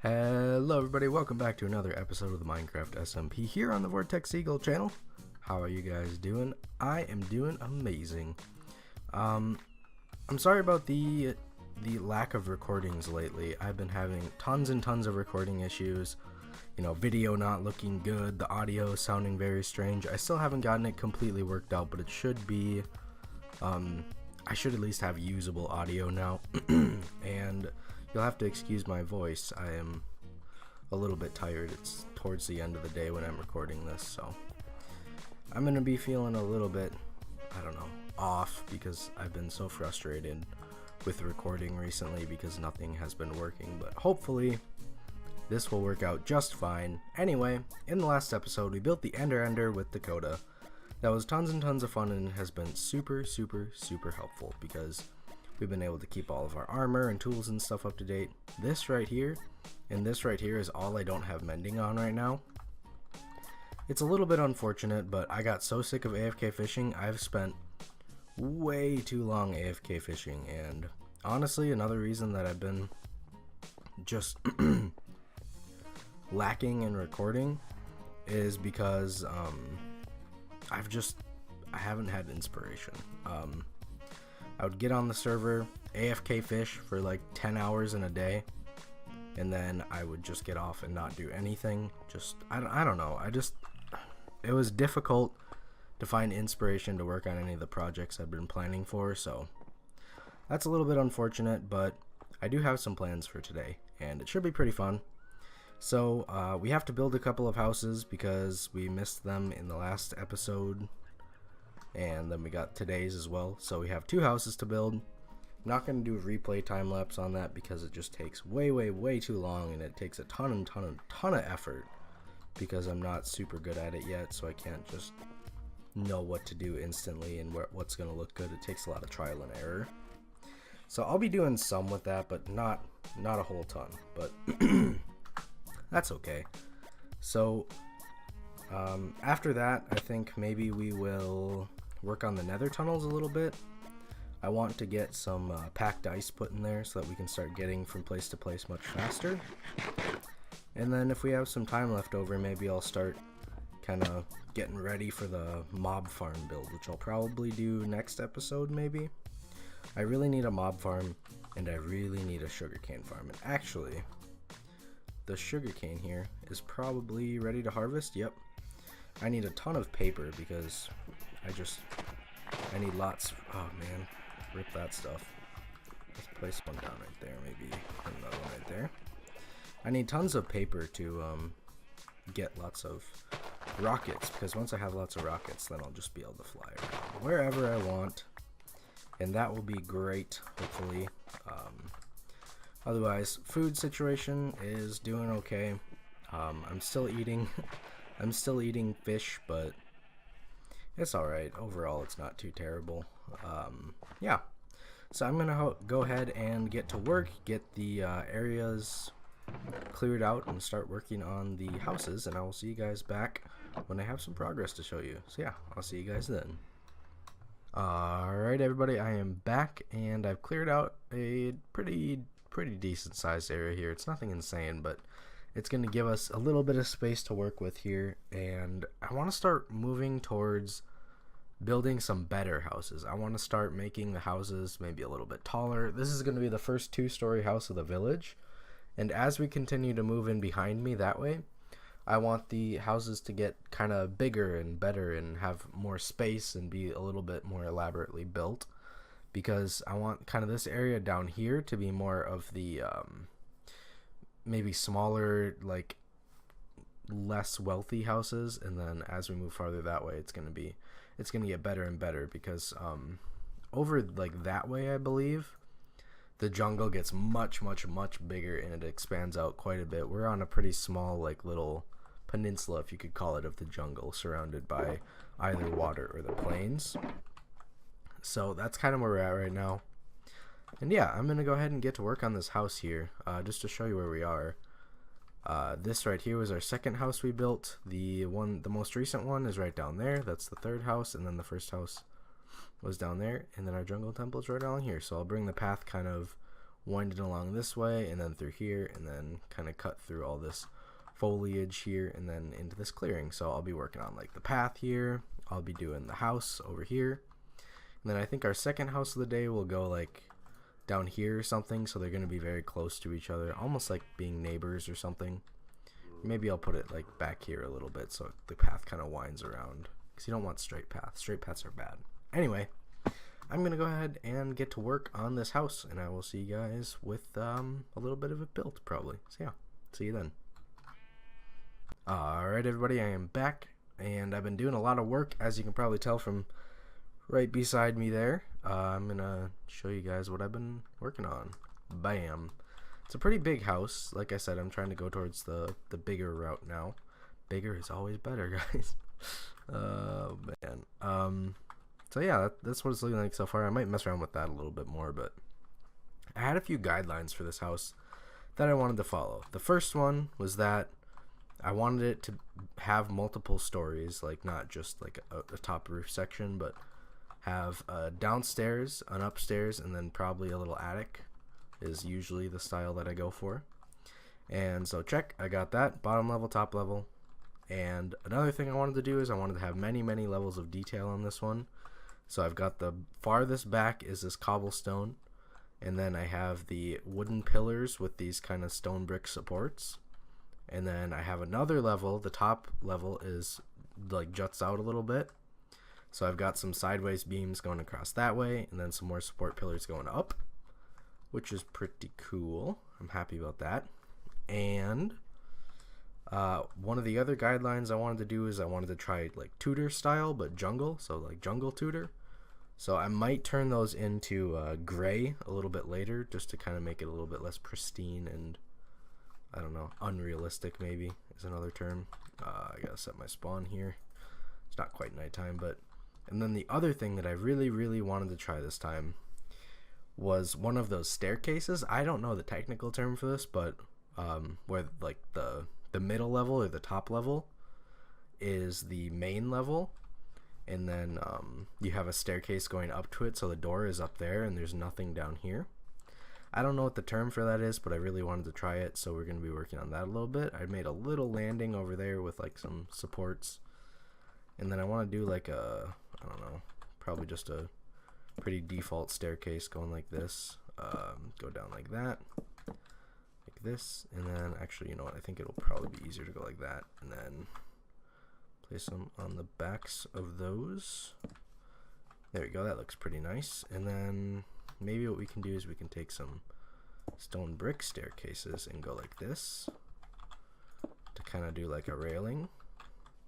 Hello everybody, welcome back to another episode of the Minecraft SMP here on the Vortex Eagle channel. How are you guys doing? I am doing amazing. I'm sorry about the lack of recordings lately. I've been having tons and tons of recording issues. You know, video not looking good, the audio sounding very strange. I still haven't gotten it completely worked out, but it should be, I should at least have usable audio now. And you'll have to excuse my voice. I am a little bit tired. It's towards the end of the day when I'm recording this, so I'm gonna be feeling a little bit, I don't know, off because I've been so frustrated with recording recently because nothing has been working, but hopefully this will work out just fine. Anyway, in the last episode we built the Ender with Dakota. That was tons and tons of fun and has been super helpful because we've been able to keep all of our armor and tools and stuff up to date. This right here and this right here is all I don't have mending on right now. It's a little bit unfortunate, but I got so sick of AFK fishing. I've spent way too long AFK fishing, and honestly another reason that I've been just lacking in recording is because I haven't had inspiration. I would get on the server, AFK fish for like 10 hours in a day, and then I would just get off and not do anything. I don't know. It was difficult to find inspiration to work on any of the projects I've been planning for, so that's a little bit unfortunate, but I do have some plans for today, and it should be pretty fun. So we have to build a couple of houses because we missed them in the last episode, and then we got today's as well, so we have 2 houses to build. I'm not going to do a replay time lapse on that because it just takes way too long, and it takes a ton of effort because I'm not super good at it yet, so I can't just know what to do instantly and what's going to look good. It takes a lot of trial and error, so I'll be doing some with that, but not a whole ton, but that's okay. So after that, I think maybe we will work on the nether tunnels a little bit. I want to get some packed ice put in there so that we can start getting from place to place much faster. And then if we have some time left over, maybe I'll start kind of getting ready for the mob farm build, which I'll probably do next episode maybe. I really need a mob farm, and I really need a sugarcane farm. And actually, the sugarcane here is probably ready to harvest. Yep. I need a ton of paper because I need lots. Oh man, rip that stuff. Let's place one down right there, maybe another one right there. I need tons of paper to get lots of rockets, because once I have lots of rockets, then I'll just be able to fly around wherever I want, and that will be great, hopefully. Otherwise, food situation is doing okay. I'm still eating fish, but it's alright. Overall, it's not too terrible. Yeah, so I'm gonna go ahead and get to work, get the areas cleared out, and start working on the houses, and I will see you guys back when I have some progress to show you. So yeah, I'll see you guys then. Alright everybody, I am back, and I've cleared out a pretty decent sized area here. It's nothing insane, but it's going to give us a little bit of space to work with here, and I want to start moving towards building some better houses. I want to start making the houses maybe a little bit taller. This is going to be the first 2-story house of the village, and as we continue to move in behind me that way, I want the houses to get kind of bigger and better and have more space and be a little bit more elaborately built, because I want kind of this area down here to be more of the maybe smaller, like less wealthy houses, and then as we move farther that way, it's gonna get better and better, because over like that way, I believe the jungle gets much bigger and it expands out quite a bit. We're on a pretty small, like little peninsula, if you could call it, of the jungle, surrounded by either water or the plains. So that's kind of where we're at right now. And yeah, I'm gonna go ahead and get to work on this house here, just to show you where we are. This right here was our second house we built. The most recent one is right down there. That's the 3rd house, and then the first house was down there, and then our jungle temple is right down here. So I'll bring the path kind of wind it along this way and then through here, and then kind of cut through all this foliage here and then into this clearing. So I'll be working on like the path here, I'll be doing the house over here, and then I think our second house of the day will go like down here or something, so they're going to be very close to each other, almost like being neighbors or something. Maybe I'll put it like back here a little bit so the path kind of winds around, because you don't want straight paths. Straight paths are bad. Anyway, I'm going to go ahead and get to work on this house, and I will see you guys with a little bit of it built probably. So yeah, see you then. Alright everybody, I am back, and I've been doing a lot of work, as you can probably tell from right beside me there. I'm going to show you guys what I've been working on. Bam. It's a pretty big house. Like I said, I'm trying to go towards the bigger route now. Bigger is always better, guys. Oh man. So yeah, that's what it's looking like so far. I might mess around with that a little bit more, but I had a few guidelines for this house that I wanted to follow. The first one was that I wanted it to have multiple stories, like not just like a top roof section, but have a downstairs, an upstairs, and then probably a little attic is usually the style that I go for. And so check, I got that, bottom level, top level. And another thing I wanted to do is I wanted to have many levels of detail on this one. So I've got the farthest back is this cobblestone, and then I have the wooden pillars with these kind of stone brick supports. And then I have another level, the top level is like juts out a little bit. So I've got some sideways beams going across that way, and then some more support pillars going up, which is pretty cool. I'm happy about that. And one of the other guidelines I wanted to do is I wanted to try like Tudor style, but jungle, so like jungle Tudor. So I might turn those into gray a little bit later, just to kind of make it a little bit less pristine and, I don't know, unrealistic maybe is another term. I gotta set my spawn here. It's not quite nighttime, but... And then the other thing that I really wanted to try this time was one of those staircases. I don't know the technical term for this, but where like the middle level or the top level is the main level, and then you have a staircase going up to it, so the door is up there and there's nothing down here. I don't know what the term for that is, but I really wanted to try it, so we're going to be working on that a little bit. I made a little landing over there with like some supports, and then I want to do like a, I don't know, probably just a pretty default staircase going like this, go down like that, like this, and then actually, you know what, I think it'll probably be easier to go like that, and then place them on the backs of those. There we go, that looks pretty nice. And then maybe what we can do is we can take some stone brick staircases and go like this to kind of do like a railing.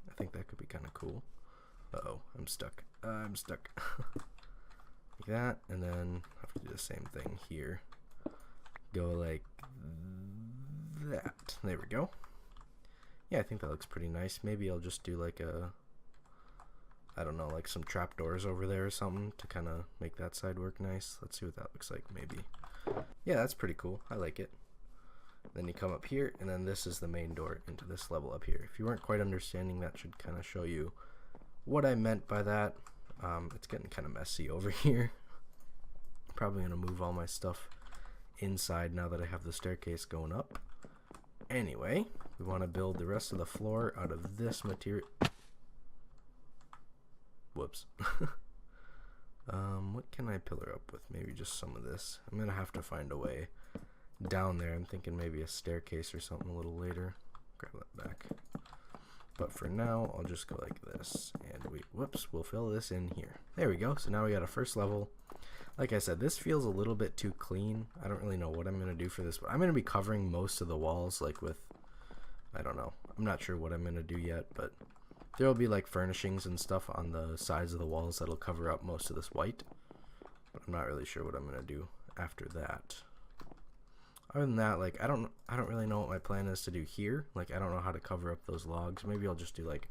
I think that could be kind of cool. Uh-oh, I'm stuck. I'm stuck. Like that, and then I have to do the same thing here. Go like that. There we go. Yeah, I think that looks pretty nice. Maybe I'll just do like a, I don't know, like some trapdoors over there or something to kind of make that side work nice. Let's see what that looks like, maybe. Yeah, that's pretty cool. I like it. Then you come up here, and then this is the main door into this level up here. If you weren't quite understanding, that should kind of show you what I meant by that. It's getting kind of messy over here. I'm probably going to move all my stuff inside now that I have the staircase going up. Anyway, we want to build the rest of the floor out of this material. Whoops. What can I pillar up with? Maybe just some of this. I'm going to have to find a way down there. I'm thinking maybe a staircase or something a little later. Grab that back. But for now, I'll just go like this, and we'll fill this in here. There we go. So now we got a first level. Like I said, this feels a little bit too clean. I don't really know what I'm going to do for this, but I'm going to be covering most of the walls, like with, I don't know. I'm not sure what I'm going to do yet, but there will be like furnishings and stuff on the sides of the walls that'll cover up most of this white. But I'm not really sure what I'm going to do after that. Other than that, like I don't really know what my plan is to do here. Like I don't know how to cover up those logs. Maybe I'll just do like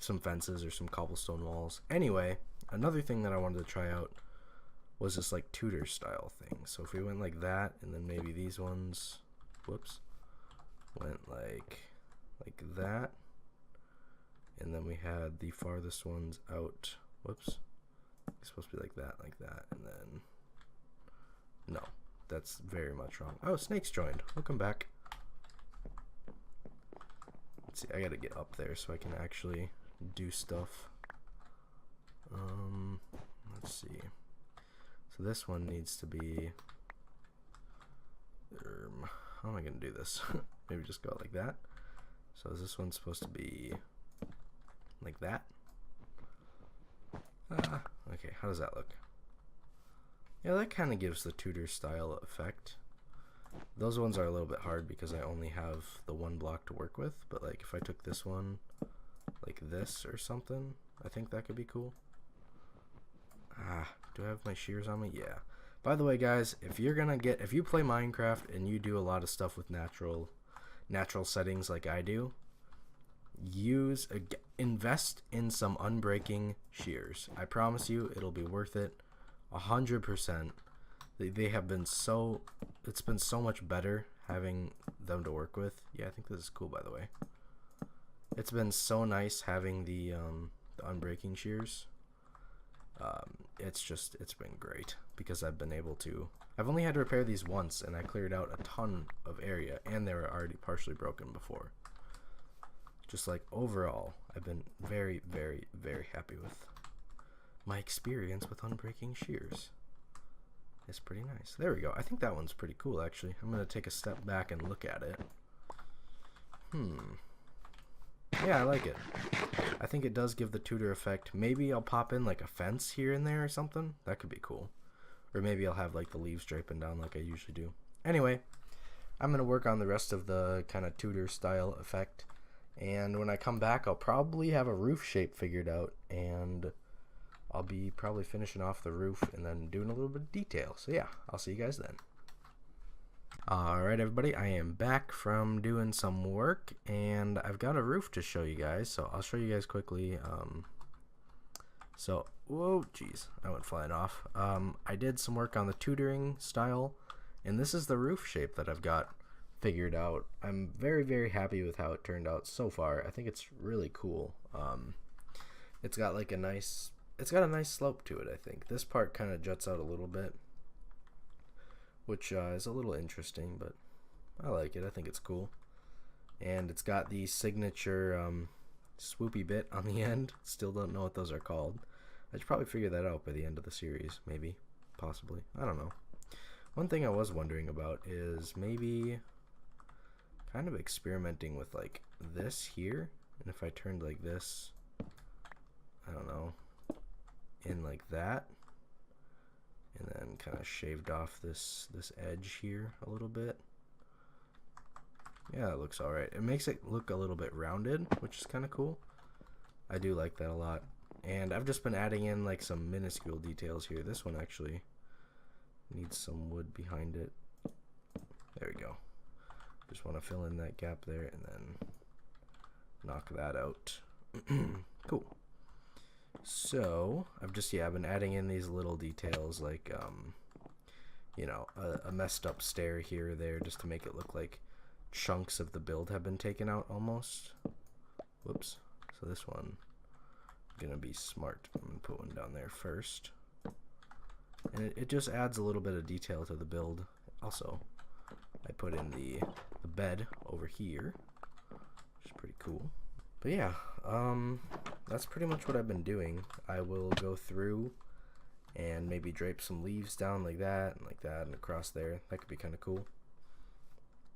some fences or some cobblestone walls. Anyway, another thing that I wanted to try out was this like Tudor style thing. So if we went like that, and then maybe these ones, whoops, went like that, and then we had the farthest ones out, whoops, it's supposed to be like that, and then, no, that's very much wrong. Oh, Snake's joined. Welcome back. Let's see, I gotta get up there so I can actually do stuff. Let's see. So this one needs to be... how am I gonna do this? Maybe just go like that. So is this one supposed to be like that? Okay, how does that look? Yeah, that kind of gives the Tudor style effect. Those ones are a little bit hard because I only have the one block to work with, but like if I took this one like this or something, I think that could be cool. Do I have my shears on me? Yeah. By the way, guys, if you play Minecraft and you do a lot of stuff with natural settings like I do, invest in some unbreaking shears. I promise you it'll be worth it 100%. They have been it's been so much better having them to work with. Yeah, I think this is cool, by the way. It's been so nice having the unbreaking shears. It's been great because I've only had to repair these once and I cleared out a ton of area and they were already partially broken before. Just like overall, I've been very, very, very happy with my experience with unbreaking shears. It's pretty nice. There we go. I think that one's pretty cool actually. I'm gonna take a step back and look at it. Yeah, I like it. I think it does give the Tudor effect. Maybe I'll pop in like a fence here and there or something. That could be cool. Or maybe I'll have like the leaves draping down like I usually do. Anyway, I'm gonna work on the rest of the kind of Tudor style effect. And when I come back, I'll probably have a roof shape figured out. And I'll be probably finishing off the roof and then doing a little bit of detail. So yeah, I'll see you guys then. Alright everybody, I am back from doing some work and I've got a roof to show you guys, so I'll show you guys quickly. Whoa, jeez, I went flying off. I did some work on the tutoring style and this is the roof shape that I've got figured out. I'm very, very happy with how it turned out so far. I think it's really cool. It's got like a nice slope to it, I think. This part kind of juts out a little bit, which is a little interesting, but I like it. I think it's cool. And it's got the signature swoopy bit on the end. Still don't know what those are called. I should probably figure that out by the end of the series, maybe, possibly. I don't know. One thing I was wondering about is maybe kind of experimenting with like this here, and if I turned like this, I don't know, in like that, and then kind of shaved off this edge here a little bit. Yeah, it looks alright. It makes it look a little bit rounded, which is kind of cool. I do like that a lot. And I've just been adding in like some minuscule details here. This one actually needs some wood behind it. There we go. Just want to fill in that gap there and then knock that out. Cool. So I've been adding in these little details like you know, a messed up stair here or there just to make it look like chunks of the build have been taken out almost. Whoops. So this one, I'm gonna be smart. I'm gonna put one down there first, and it just adds a little bit of detail to the build. Also, I put in the bed over here, which is pretty cool. But yeah, that's pretty much what I've been doing. I will go through and maybe drape some leaves down like that and across there. That could be kind of cool.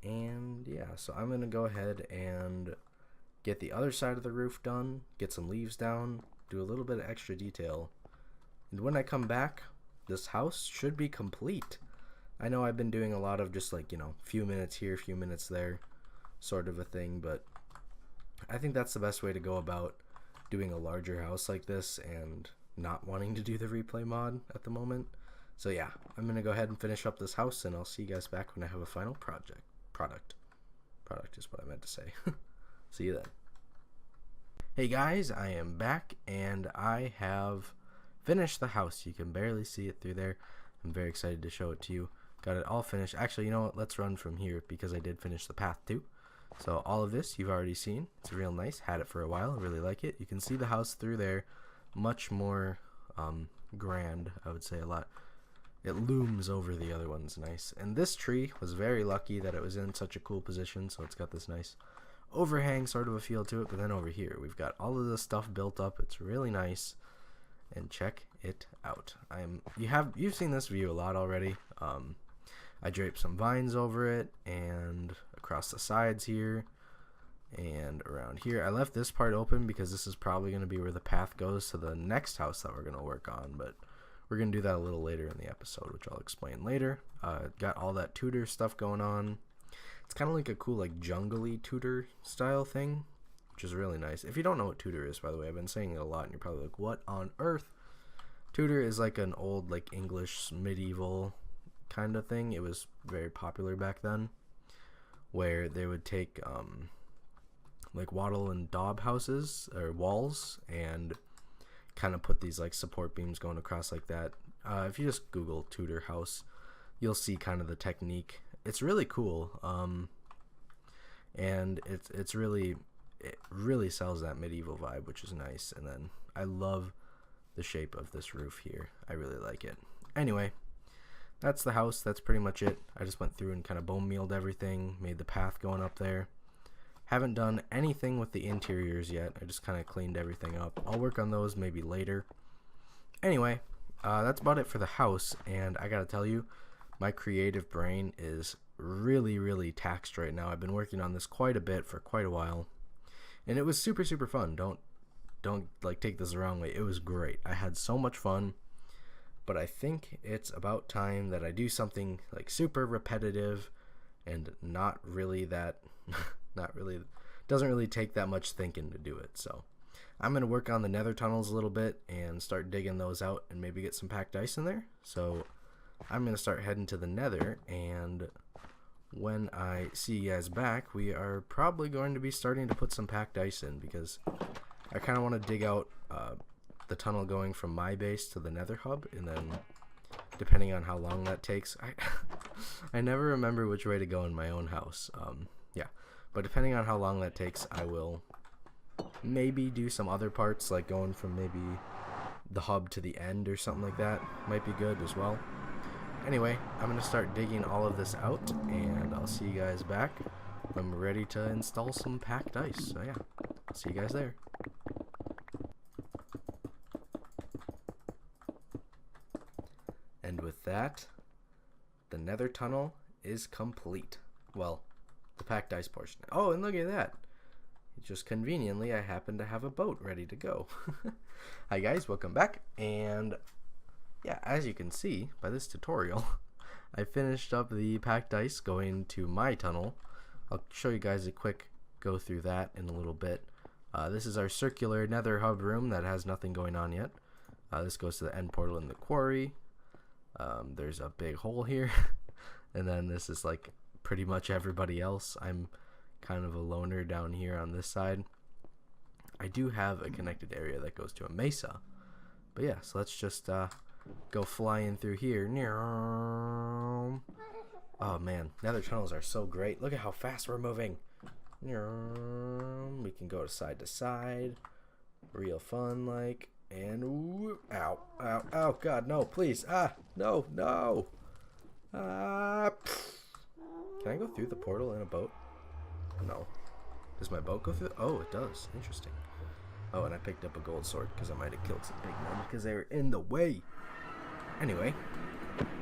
And yeah, so I'm gonna go ahead and get the other side of the roof done, get some leaves down, do a little bit of extra detail, and when I come back, this house should be complete. I know I've been doing a lot of just like, you know, few minutes here, few minutes there sort of a thing, but I think that's the best way to go about doing a larger house like this and not wanting to do the replay mod at the moment. So yeah, I'm gonna go ahead and finish up this house and I'll see you guys back when I have a final product is what I meant to say. See you then. Hey guys, I am back and I have finished the house. You can barely see it through there. I'm very excited to show it to you. Got it all finished. Actually, you know what? Let's run from here because I did finish the path too. So all of this you've already seen. It's real nice. Had it for a while. I really like it. You can see the house through there. Much more grand, I would say. A lot. it looms over the other ones nice. And this tree was very lucky that it was in such a cool position, so it's got this nice overhang sort of a feel to it. But then over here we've got all of this stuff built up. It's really nice, and check it out. You've seen this view a lot already. I draped some vines over it and across the sides here and around here. I left this part open because this is probably going to be where the path goes to the next house that we're going to work on, but we're going to do that a little later in the episode, which I'll explain later. Got all that Tudor stuff going on. It's kind of like a cool, like, jungly Tudor style thing, which is really nice. If you don't know what Tudor is, by the way, I've been saying it a lot, and you're probably like, what on earth? Tudor is like an old, like, English medieval kind of thing. It was very popular back then, where they would take like wattle and daub houses or walls and kind of put these like support beams going across like that. If you just Google Tudor house, you'll see kind of the technique. It's really cool, and it really sells that medieval vibe, which is nice. And then I love the shape of this roof here. I really like it. Anyway, that's the house. That's pretty much it. I just went through and kind of bone mealed everything, made the path going up there. Haven't done anything with the interiors yet. I just kind of cleaned everything up. I'll work on those maybe later. Anyway, that's about it for the house, and I gotta tell you, my creative brain is really taxed right now. I've been working on this quite a bit for quite a while, and it was super fun. Don't like take this the wrong way. It was great. I had so much fun. But I think it's about time that I do something like super repetitive and not really doesn't really take that much thinking to do it. So I'm going to work on the nether tunnels a little bit and start digging those out and maybe get some packed ice in there. So I'm going to start heading to the nether, and when I see you guys back, we are probably going to be starting to put some packed ice in, because I kind of want to dig out the tunnel going from my base to the nether hub, and then depending on how long that takes, I never remember which way to go in my own house. Yeah, but depending on how long that takes, I will maybe do some other parts, like going from maybe the hub to the end or something like that. Might be good as well. Anyway, I'm gonna start digging all of this out, and I'll see you guys back when we're ready to install some packed ice. So yeah, see you guys there. And with that, the nether tunnel is complete. Well, the packed ice portion. Oh, and look at that. Just conveniently, I happen to have a boat ready to go. Hi guys, welcome back. And yeah, as you can see by this tutorial, I finished up the packed ice going to my tunnel. I'll show you guys a quick go through that in a little bit. This is our circular nether hub room that has nothing going on yet. This goes to the end portal in the quarry. There's a big hole here. And then this is like pretty much everybody else. I'm kind of a loner down here on this side. I do have a connected area that goes to a mesa. But yeah, so let's just go flying through here. Oh man, nether tunnels are so great. Look at how fast we're moving. We can go side to side. Real fun, like. And ooh, ow, ow, ow, God, no, please. No. Can I go through the portal in a boat? No. Does my boat go through? Oh, it does. Interesting. Oh, and I picked up a gold sword because I might have killed some big men because they were in the way. Anyway,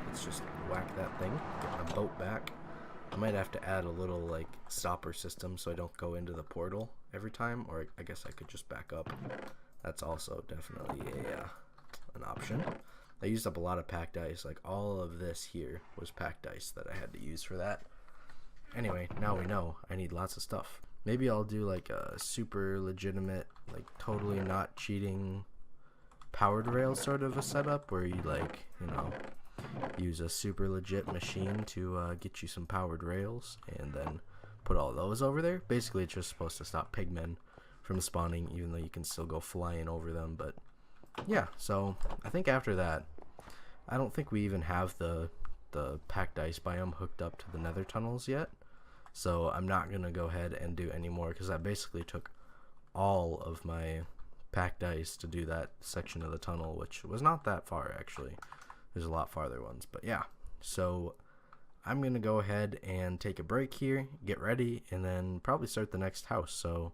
let's just whack that thing. Get my boat back. I might have to add a little like stopper system so I don't go into the portal every time, or I guess I could just back up. That's also definitely an option. I used up a lot of packed ice. Like all of this here was packed ice that I had to use for that. Anyway, now we know I need lots of stuff. Maybe I'll do like a super legitimate, like totally not cheating powered rail sort of a setup where you like, you know, use a super legit machine to get you some powered rails and then put all those over there. Basically, it's just supposed to stop pigmen from spawning, even though you can still go flying over them. But yeah, so I think after that, I don't think we even have the packed ice biome hooked up to the nether tunnels yet. So I'm not going to go ahead and do any more because I basically took all of my packed ice to do that section of the tunnel, which was not that far actually. There's a lot farther ones, but yeah. So I'm gonna go ahead and take a break here, get ready, and then probably start the next house. So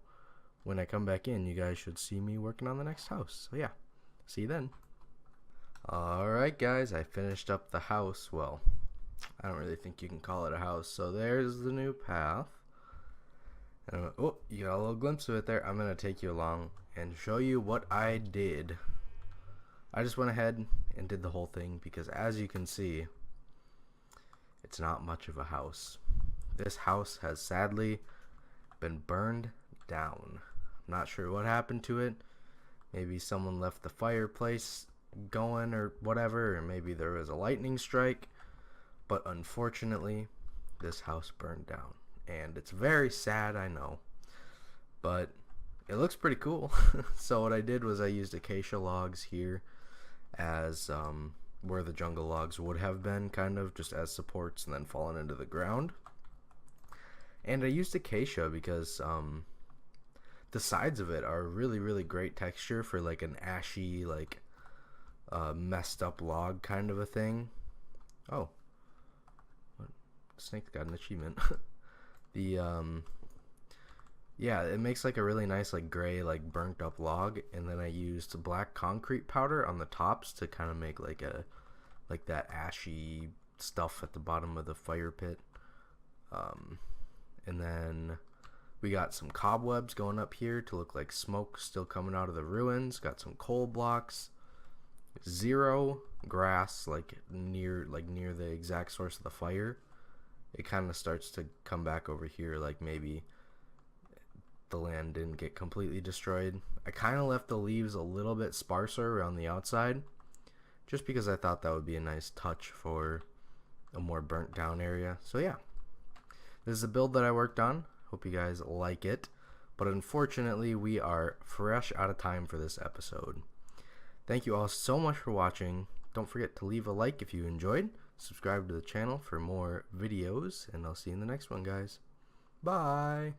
when I come back in, you guys should see me working on the next house. So yeah, see you then. Alright guys, I finished up the house. Well, I don't really think you can call it a house. So there's the new path. And oh, you got a little glimpse of it there. I'm gonna take you along and show you what I did. I just went ahead and did the whole thing because, as you can see, it's not much of a house. This house has sadly been burned down. I'm not sure what happened to it. Maybe someone left the fireplace going or whatever, or maybe there was a lightning strike, but unfortunately this house burned down, and it's very sad, I know, but it looks pretty cool. So what I did was I used acacia logs here as where the jungle logs would have been, kind of just as supports and then fallen into the ground. And I used acacia because the sides of it are really great texture for like an ashy, like messed up log kind of a thing. Oh, what? Snake got an achievement. The yeah, it makes like a really nice like gray, like burnt up log, and then I used black concrete powder on the tops to kind of make like a that ashy stuff at the bottom of the fire pit. And then we got some cobwebs going up here to look like smoke still coming out of the ruins. Got some coal blocks. 0 grass like near the exact source of the fire. It kind of starts to come back over here, like maybe the land didn't get completely destroyed. I kind of left the leaves a little bit sparser around the outside just because I thought that would be a nice touch for a more burnt down area. So yeah, this is a build that I worked on. Hope you guys like it, but unfortunately we are fresh out of time for this episode. Thank you all so much for watching. Don't forget to leave a like if you enjoyed. Subscribe to the channel for more videos, and I'll see you in the next one, guys. Bye!